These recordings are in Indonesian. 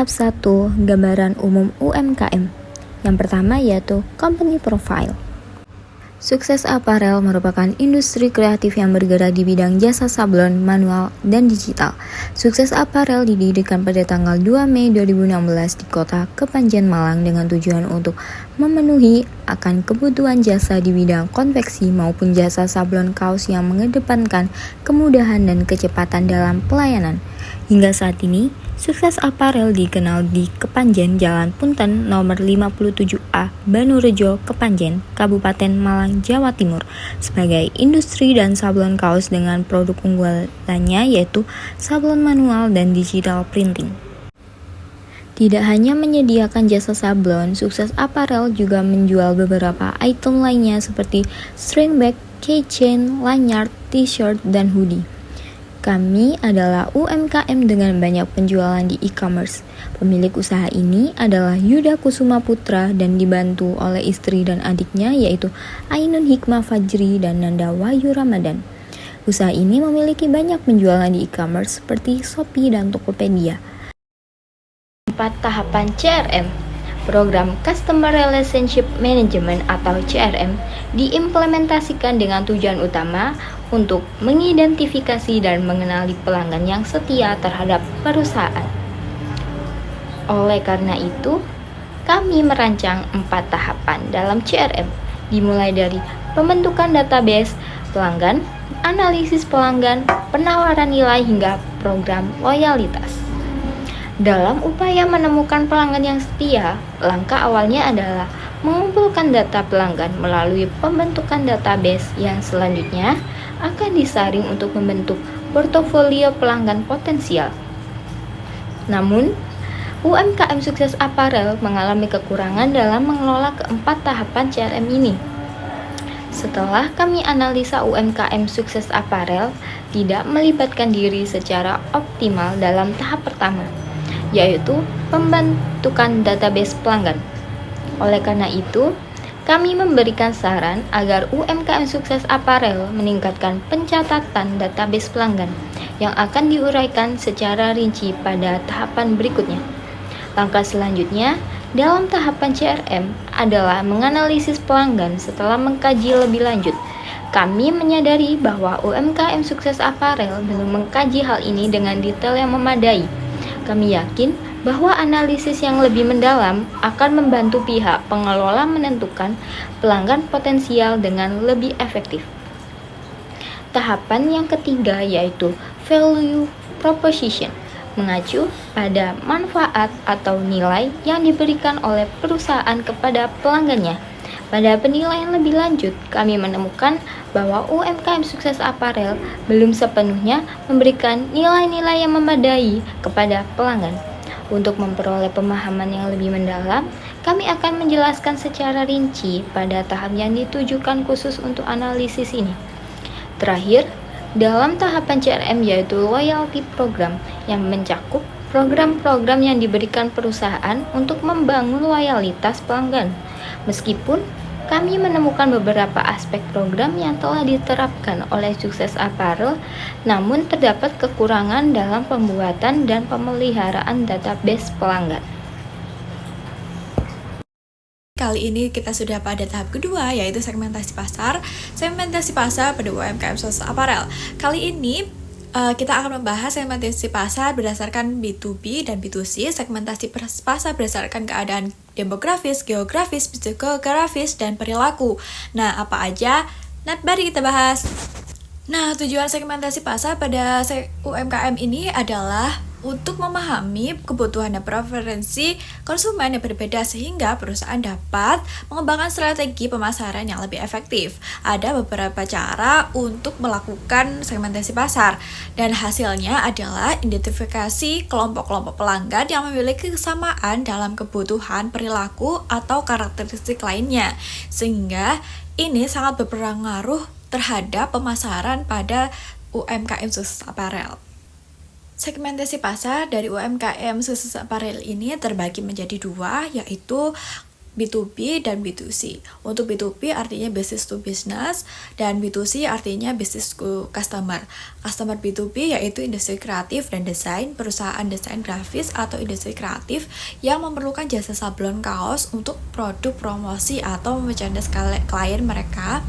1, gambaran umum UMKM. Yang pertama yaitu Company Profile. Sukses Apparel merupakan industri kreatif yang bergerak di bidang jasa sablon, manual, dan digital. Sukses Apparel didirikan pada tanggal 2 Mei 2016 di kota Kepanjen, Malang dengan tujuan untuk memenuhi akan kebutuhan jasa di bidang konveksi maupun jasa sablon kaos yang mengedepankan kemudahan dan kecepatan dalam pelayanan. Hingga saat ini, Sukses Apparel dikenal di Kepanjen, Jalan Punten, nomor 57A, Banurejo, Kepanjen, Kabupaten Malang, Jawa Timur, sebagai industri dan sablon kaos dengan produk unggulannya yaitu sablon manual dan digital printing. Tidak hanya menyediakan jasa sablon, Sukses Apparel juga menjual beberapa item lainnya seperti string bag, keychain, lanyard, t-shirt, dan hoodie. Kami adalah UMKM dengan banyak penjualan di e-commerce. Pemilik usaha ini adalah Yuda Kusuma Putra dan dibantu oleh istri dan adiknya yaitu Ainun Hikmah Fajri dan Nanda Wahyu Ramadan. Usaha ini memiliki banyak penjualan di e-commerce seperti Shopee dan Tokopedia. 4 tahapan CRM. Program Customer Relationship Management atau CRM diimplementasikan dengan tujuan utama untuk mengidentifikasi dan mengenali pelanggan yang setia terhadap perusahaan. Oleh karena itu, kami merancang 4 tahapan dalam CRM, dimulai dari pembentukan database pelanggan, analisis pelanggan, penawaran nilai hingga program loyalitas. Dalam upaya menemukan pelanggan yang setia, langkah awalnya adalah mengumpulkan data pelanggan melalui pembentukan database yang selanjutnya akan disaring untuk membentuk portofolio pelanggan potensial. Namun, UMKM Sukses Apparel mengalami kekurangan dalam mengelola keempat tahapan CRM ini. Setelah kami analisa UMKM Sukses Apparel tidak melibatkan diri secara optimal dalam tahap pertama, yaitu pembentukan database pelanggan. Oleh karena itu, kami memberikan saran agar UMKM Sukses Apparel meningkatkan pencatatan database pelanggan yang akan diuraikan secara rinci pada tahapan berikutnya. Langkah selanjutnya dalam tahapan CRM adalah menganalisis pelanggan setelah mengkaji lebih lanjut. Kami menyadari bahwa UMKM Sukses Apparel belum mengkaji hal ini dengan detail yang memadai. Kami yakin bahwa analisis yang lebih mendalam akan membantu pihak pengelola menentukan pelanggan potensial dengan lebih efektif. Tahapan yang ketiga yaitu value proposition, mengacu pada manfaat atau nilai yang diberikan oleh perusahaan kepada pelanggannya. Pada penilaian lebih lanjut, kami menemukan bahwa UMKM Sukses Apparel belum sepenuhnya memberikan nilai-nilai yang memadai kepada pelanggan. Untuk memperoleh pemahaman yang lebih mendalam, kami akan menjelaskan secara rinci pada tahap yang ditujukan khusus untuk analisis ini. Terakhir, dalam tahapan CRM yaitu loyalty program yang mencakup program-program yang diberikan perusahaan untuk membangun loyalitas pelanggan. Meskipun kami menemukan beberapa aspek program yang telah diterapkan oleh Sukses Apparel, namun terdapat kekurangan dalam pembuatan dan pemeliharaan database pelanggan. Kali ini kita sudah pada tahap kedua, yaitu segmentasi pasar. Segmentasi pasar pada UMKM Sukses Apparel. Kali ini kita akan membahas segmentasi pasar berdasarkan B2B dan B2C, segmentasi pasar berdasarkan keadaan demografis, geografis, psikografis, dan perilaku. Nah, apa aja? Nah, mari kita bahas. Nah, tujuan segmentasi pasar pada UMKM ini adalah untuk memahami kebutuhan dan preferensi konsumen yang berbeda sehingga perusahaan dapat mengembangkan strategi pemasaran yang lebih efektif. Ada beberapa cara untuk melakukan segmentasi pasar dan hasilnya adalah identifikasi kelompok-kelompok pelanggan yang memiliki kesamaan dalam kebutuhan, perilaku, atau karakteristik lainnya, sehingga ini sangat berpengaruh terhadap pemasaran pada UMKM Sukses Apparel. Segmentasi pasar dari UMKM Sukses Apparel ini terbagi menjadi dua, yaitu B2B dan B2C. Untuk B2B artinya business to business dan B2C artinya business to customer. Customer B2B yaitu industri kreatif dan desain, perusahaan desain grafis atau industri kreatif yang memerlukan jasa sablon kaos untuk produk promosi atau merchandise klien mereka.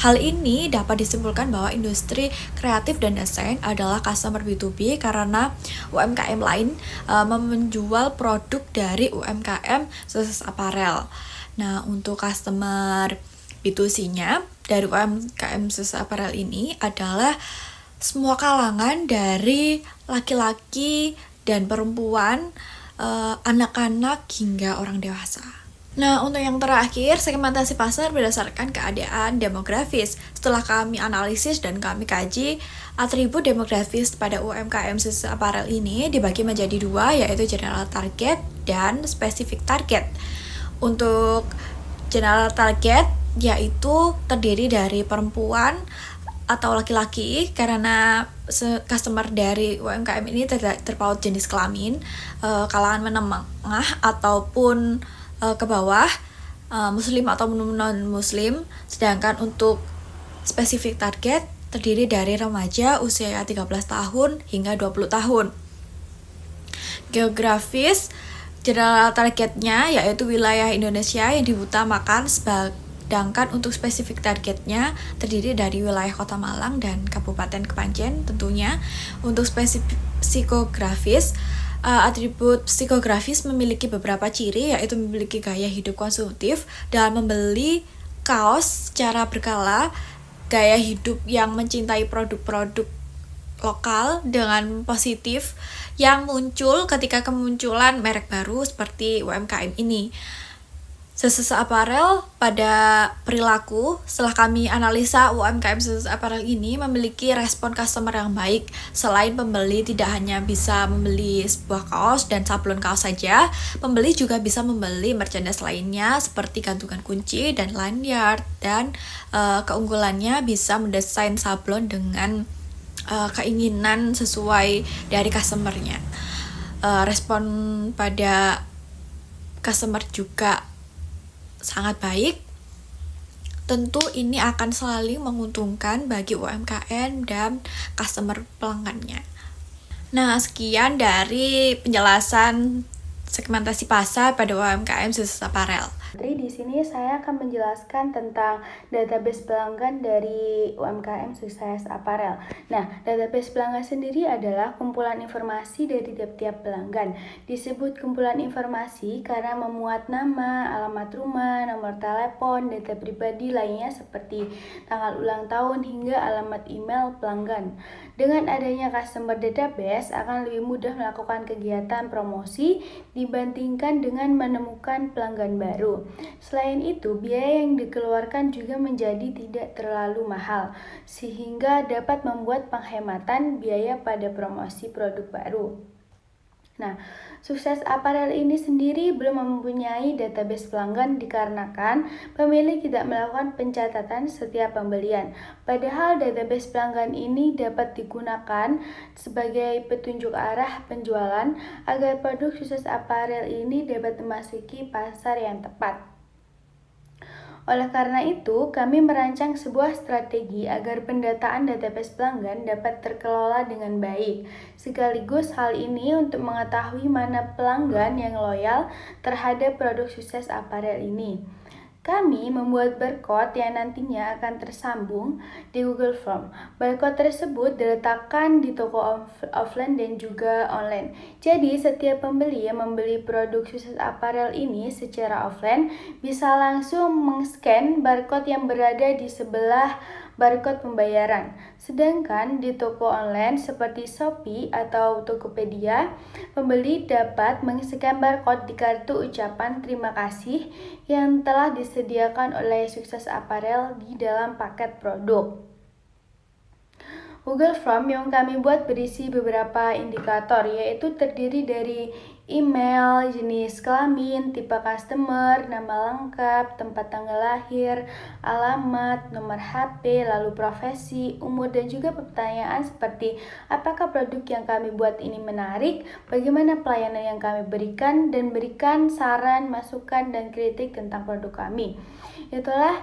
Hal ini dapat disimpulkan bahwa industri kreatif dan desain adalah customer B2B karena UMKM lain menjual produk dari UMKM sukses aparel. Nah, untuk customer B2C-nya dari UMKM sukses aparel ini adalah semua kalangan dari laki-laki dan perempuan, anak-anak hingga orang dewasa. Nah, untuk yang terakhir, segmentasi pasar berdasarkan keadaan demografis. Setelah kami analisis dan kami kaji, atribut demografis pada UMKM sukses aparel ini dibagi menjadi dua, yaitu general target dan specific target. Untuk general target yaitu terdiri dari perempuan atau laki-laki karena customer dari UMKM ini terpaut jenis kelamin, kalangan menengah ataupun ke bawah, muslim atau non-muslim. Sedangkan untuk specific target terdiri dari remaja usia 13 tahun hingga 20 tahun. Geografis, general targetnya yaitu wilayah Indonesia yang diutamakan, sedangkan untuk spesifik targetnya terdiri dari wilayah Kota Malang dan Kabupaten Kepanjen tentunya. Untuk spesifik psikografis, atribut psikografis memiliki beberapa ciri, yaitu memiliki gaya hidup konsumtif dalam membeli kaos secara berkala, gaya hidup yang mencintai produk-produk lokal dengan positif yang muncul ketika kemunculan merek baru seperti UMKM ini. Sukses Aparel pada perilaku, setelah kami analisa UMKM Sukses Aparel ini memiliki respon customer yang baik. Selain pembeli tidak hanya bisa membeli sebuah kaos dan sablon kaos saja, pembeli juga bisa membeli merchandise lainnya seperti gantungan kunci dan lanyard, dan keunggulannya bisa mendesain sablon dengan keinginan sesuai dari customernya. Respon pada customer juga sangat baik. Tentu ini akan selalu menguntungkan bagi UMKM dan customer pelanggannya. Nah, sekian dari penjelasan segmentasi pasar pada UMKM Sukses Aparel. Di sini saya akan menjelaskan tentang database pelanggan dari UMKM Sukses Aparel. Nah, database pelanggan sendiri adalah kumpulan informasi dari tiap-tiap pelanggan. Disebut kumpulan informasi karena memuat nama, alamat rumah, nomor telepon, data pribadi lainnya seperti tanggal ulang tahun hingga alamat email pelanggan. Dengan adanya customer database akan lebih mudah melakukan kegiatan promosi dibandingkan dengan menemukan pelanggan baru. Selain itu, biaya yang dikeluarkan juga menjadi tidak terlalu mahal, sehingga dapat membuat penghematan biaya pada promosi produk baru. Nah, Sukses Aparel ini sendiri belum mempunyai database pelanggan dikarenakan pemilik tidak melakukan pencatatan setiap pembelian. Padahal database pelanggan ini dapat digunakan sebagai petunjuk arah penjualan agar produk Sukses Aparel ini dapat memasuki pasar yang tepat. Oleh karena itu, kami merancang sebuah strategi agar pendataan database pelanggan dapat terkelola dengan baik. Sekaligus hal ini untuk mengetahui mana pelanggan yang loyal terhadap produk Sukses Aparel ini. Kami membuat barcode yang nantinya akan tersambung di Google Form. Barcode tersebut diletakkan di toko offline dan juga online. Jadi setiap pembeli yang membeli produk Sukses Aparel ini secara offline bisa langsung meng-scan barcode yang berada di sebelah barcode pembayaran. Sedangkan di toko online seperti Shopee atau Tokopedia, pembeli dapat meng-scan barcode di kartu ucapan terima kasih yang telah disediakan oleh Sukses Aparel di dalam paket produk. Google Form yang kami buat berisi beberapa indikator, yaitu terdiri dari email, jenis kelamin, tipe customer, nama lengkap, tempat tanggal lahir, alamat, nomor HP, lalu profesi, umur, dan juga pertanyaan seperti apakah produk yang kami buat ini menarik, bagaimana pelayanan yang kami berikan, dan berikan saran, masukan, dan kritik tentang produk kami. Itulah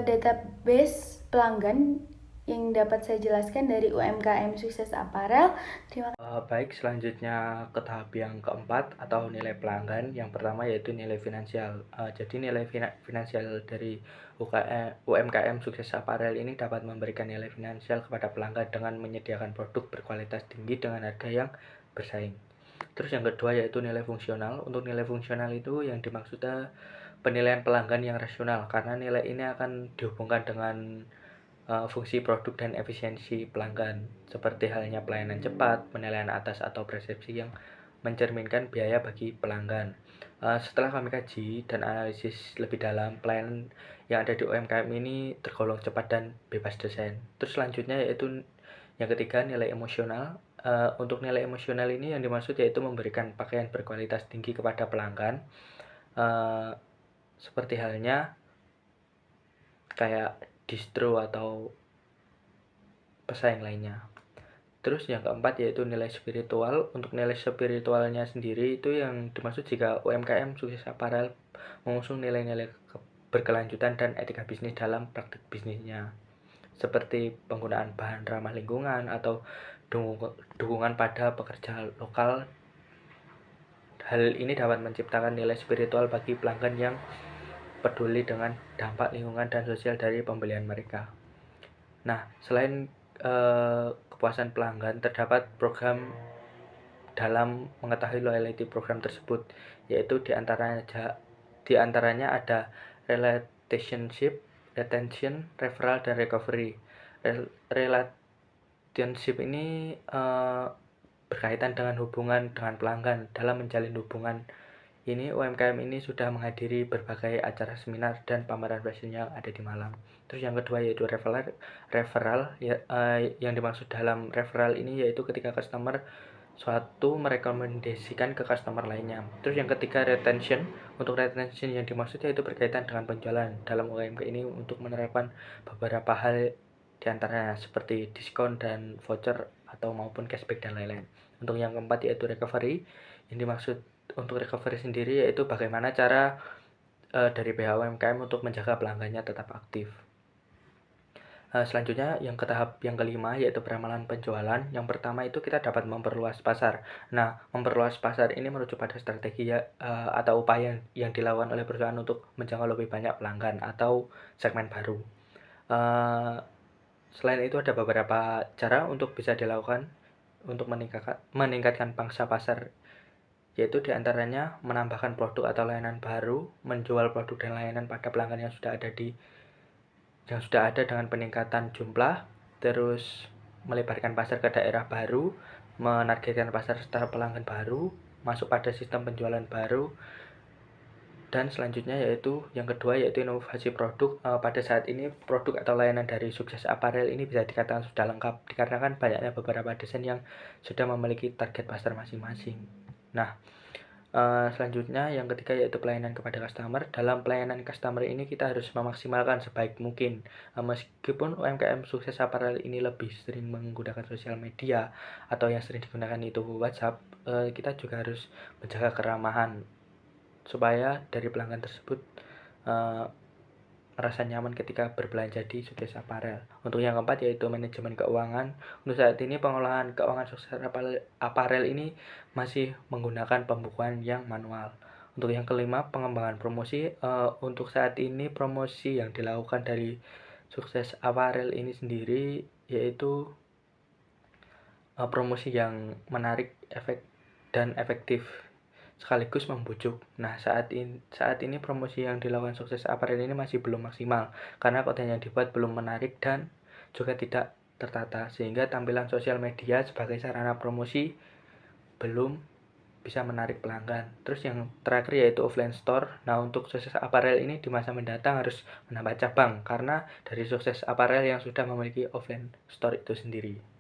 database pelanggan yang dapat saya jelaskan dari UMKM Sukses Apparel. Baik, selanjutnya ke tahap yang keempat atau nilai pelanggan. Yang pertama yaitu nilai finansial. Jadi nilai finansial dari UMKM Sukses Apparel ini dapat memberikan nilai finansial kepada pelanggan dengan menyediakan produk berkualitas tinggi dengan harga yang bersaing. Terus yang kedua yaitu nilai fungsional. Untuk nilai fungsional itu yang dimaksudnya penilaian pelanggan yang rasional, karena nilai ini akan dihubungkan dengan fungsi produk dan efisiensi pelanggan, seperti halnya pelayanan cepat, penilaian atas atau persepsi yang mencerminkan biaya bagi pelanggan. Setelah kami kaji dan analisis lebih dalam, pelayanan yang ada di UMKM ini tergolong cepat dan bebas desain. Terus selanjutnya yaitu yang ketiga, nilai emosional. Untuk nilai emosional ini yang dimaksud yaitu memberikan pakaian berkualitas tinggi kepada pelanggan, seperti halnya kayak distro atau pesaing lainnya. Terus yang keempat yaitu nilai spiritual. Untuk nilai spiritualnya sendiri itu yang dimaksud jika UMKM Sukses Apparel mengusung nilai-nilai berkelanjutan dan etika bisnis dalam praktik bisnisnya, seperti penggunaan bahan ramah lingkungan atau dukungan pada pekerja lokal. Hal ini dapat menciptakan nilai spiritual bagi pelanggan yang peduli dengan dampak lingkungan dan sosial dari pembelian mereka. Nah, selain kepuasan pelanggan, terdapat program dalam mengetahui loyalty program tersebut, yaitu diantaranya ada relationship, retention, referral, dan recovery. Relationship ini berkaitan dengan hubungan dengan pelanggan. Dalam menjalin hubungan ini, UMKM ini sudah menghadiri berbagai acara seminar dan pameran fashion yang ada di Malang. Terus yang kedua yaitu referral yang dimaksud dalam referral ini yaitu ketika customer suatu merekomendasikan ke customer lainnya. Terus yang ketiga retention. Untuk retention yang dimaksud yaitu berkaitan dengan penjualan. Dalam UMKM ini untuk menerapkan beberapa hal diantaranya seperti diskon dan voucher atau maupun cashback dan lain-lain. Untuk yang keempat yaitu recovery. Yang dimaksud untuk recovery sendiri yaitu bagaimana cara dari pihak UMKM untuk menjaga pelanggannya tetap aktif. Selanjutnya yang ke tahap yang kelima yaitu peramalan penjualan. Yang pertama itu kita dapat memperluas pasar. Nah, memperluas pasar ini merujuk pada strategi atau upaya yang dilakukan oleh perusahaan untuk menjangkau lebih banyak pelanggan atau segmen baru. Selain itu ada beberapa cara untuk bisa dilakukan untuk meningkatkan pangsa pasar, yaitu diantaranya menambahkan produk atau layanan baru, menjual produk dan layanan pada pelanggan yang sudah ada dengan peningkatan jumlah, terus melebarkan pasar ke daerah baru, menargetkan pasar secara pelanggan baru, masuk pada sistem penjualan baru, dan selanjutnya yaitu yang kedua yaitu inovasi produk. Pada saat ini produk atau layanan dari Sukses Apparel ini bisa dikatakan sudah lengkap dikarenakan banyaknya beberapa desain yang sudah memiliki target pasar masing-masing. Nah, selanjutnya yang ketiga yaitu pelayanan kepada customer. Dalam pelayanan customer ini kita harus memaksimalkan sebaik mungkin. Meskipun UMKM Sukses Apparel ini lebih sering menggunakan sosial media atau yang sering digunakan itu WhatsApp, kita juga harus menjaga keramahan supaya dari pelanggan tersebut merasa nyaman ketika berbelanja di Sukses Apparel. Untuk yang keempat yaitu manajemen keuangan. Untuk saat ini pengolahan keuangan Sukses Apparel ini masih menggunakan pembukuan yang manual. Untuk yang kelima pengembangan promosi. Untuk saat ini promosi yang dilakukan dari Sukses Apparel ini sendiri yaitu promosi yang menarik, dan efektif sekaligus membujuk. Nah, saat ini promosi yang dilakukan Sukses Apparel ini masih belum maksimal karena konten yang dibuat belum menarik dan juga tidak tertata, sehingga tampilan sosial media sebagai sarana promosi belum bisa menarik pelanggan. Terus yang terakhir yaitu offline store. Nah, untuk Sukses Apparel ini di masa mendatang harus menambah cabang karena dari Sukses Apparel yang sudah memiliki offline store itu sendiri.